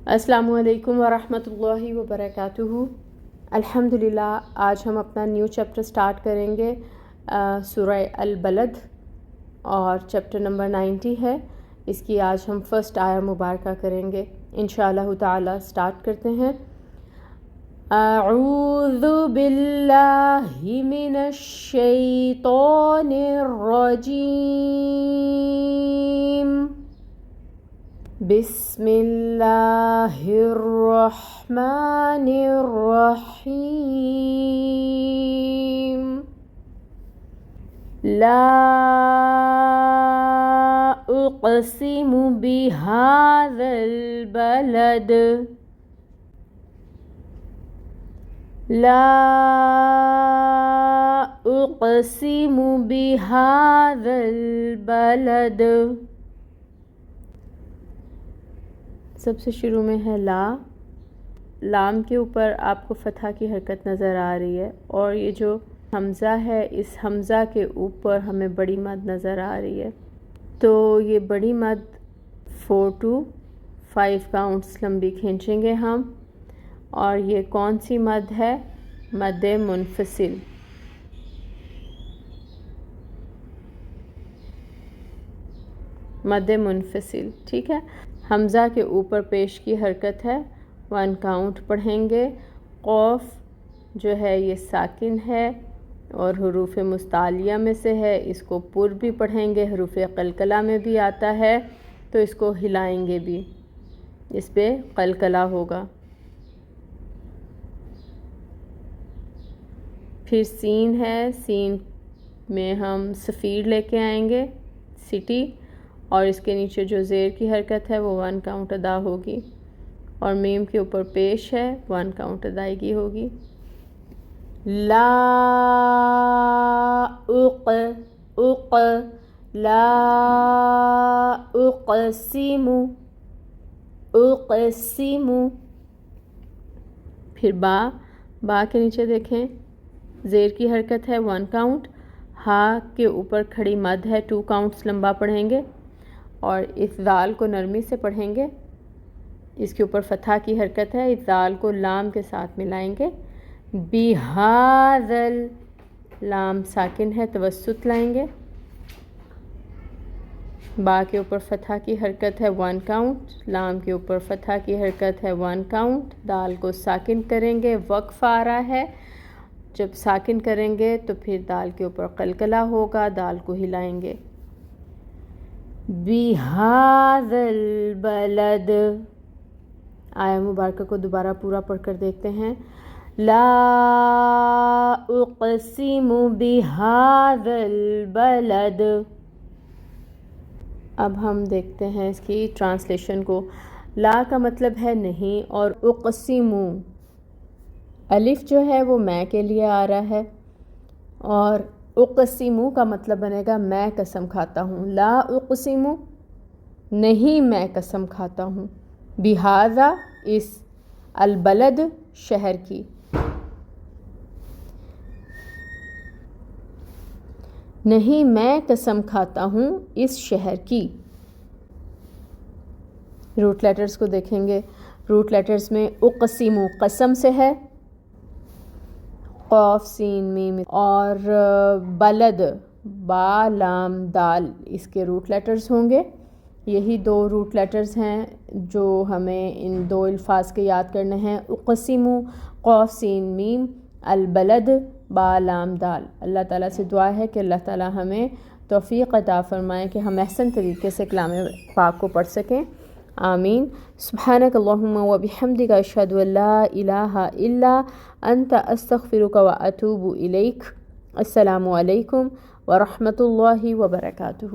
السلام علیکم ورحمۃ اللہ وبرکاتہ۔ الحمدللہ آج ہم اپنا نیو چیپٹر سٹارٹ کریں گے سورہ البلد، اور چیپٹر نمبر 90 ہے۔ اس کی آج ہم فرسٹ آیہ مبارکہ کریں گے انشاءاللہ تعالی۔ سٹارٹ کرتے ہیں۔ اعوذ باللہ من الشیطان الرجیم، بسم اللہ الرحمن الرحیم۔ لا اقسم بہذا البلد، لا اقسم بہذا البلد۔ سب سے شروع میں ہے لا، لام کے اوپر آپ کو فتحہ کی حرکت نظر آ رہی ہے، اور یہ جو حمزہ ہے اس حمزہ کے اوپر ہمیں بڑی مد نظر آ رہی ہے۔ تو یہ بڑی مد 4 to 5 کاؤنٹس لمبی کھینچیں گے ہم، اور یہ کون سی مد ہے؟ مد منفصل۔ مد منفصل، ٹھیک ہے۔ حمزہ کے اوپر پیش کی حرکت ہے، 1 کاؤنٹ پڑھیں گے۔ قوف جو ہے یہ ساکن ہے اور حروف مستعلیہ میں سے ہے، اس کو پر بھی پڑھیں گے، حروف قلقلہ میں بھی آتا ہے، تو اس کو ہلائیں گے بھی، اس پہ قلقلہ ہوگا۔ پھر سین ہے، سین میں ہم صفیر لے کے آئیں گے، سٹی، اور اس کے نیچے جو زیر کی حرکت ہے وہ 1 کاؤنٹ ادا ہوگی، اور میم کے اوپر پیش ہے، 1 کاؤنٹ ادائیگی ہوگی۔ لا لا اقسم، اقسم۔ پھر با کے نیچے دیکھیں، زیر کی حرکت ہے، 1 کاؤنٹ، ہا کے اوپر کھڑی مد ہے، 2 کاؤنٹس لمبا پڑھیں گے، اور اس ذال کو نرمی سے پڑھیں گے، اس کے اوپر فتحہ کی حرکت ہے، اس ذال کو لام کے ساتھ ملائیں گے۔ بہذا، لام ساکن ہے، توسط لائیں گے۔ با کے اوپر فتحہ کی حرکت ہے، 1 کاؤنٹ، لام کے اوپر فتحہ کی حرکت ہے، 1 کاؤنٹ، دال کو ساکن کریں گے، وقف آ رہا ہے، جب ساکن کریں گے تو پھر دال کے اوپر قلقلہ ہوگا، دال کو ہلائیں گے۔ بہذا البلد، آیہ مبارکہ کو دوبارہ پورا پڑھ کر دیکھتے ہیں۔ لا اقسم بہذا البلد۔ اب ہم دیکھتے ہیں اس کی ٹرانسلیشن کو۔ لا کا مطلب ہے نہیں، اور اقسم، الف جو ہے وہ میں کے لیے آ رہا ہے، اور اقسم کا مطلب بنے گا میں قسم کھاتا ہوں۔ لا اقسم، نہیں میں قسم کھاتا ہوں، بہذا، اس، البلد، شہر کی۔ نہیں میں قسم کھاتا ہوں اس شہر کی۔ روٹ لیٹرز کو دیکھیں گے، روٹ لیٹرز میں اقسم قسم سے ہے، قاف سین میم، اور بلد با لام دال، اس کے روٹ لیٹرز ہوں گے۔ یہی 2 روٹ لیٹرز ہیں جو ہمیں ان 2 الفاظ کے یاد کرنے ہیں، اقسم، قاف سین میم، البلد با لام دال۔ اللہ تعالیٰ سے دعا ہے کہ اللہ تعالیٰ ہمیں توفیق عطا فرمائے کہ ہم احسن طریقے سے کلام پاک کو پڑھ سکیں، آمین۔ سبحانک اللہم و بحمدک، اشہد ان لا الہ الا انت، استغفرک و اتوب الیک۔ السلام علیکم ورحمۃ اللہ وبرکاتہ۔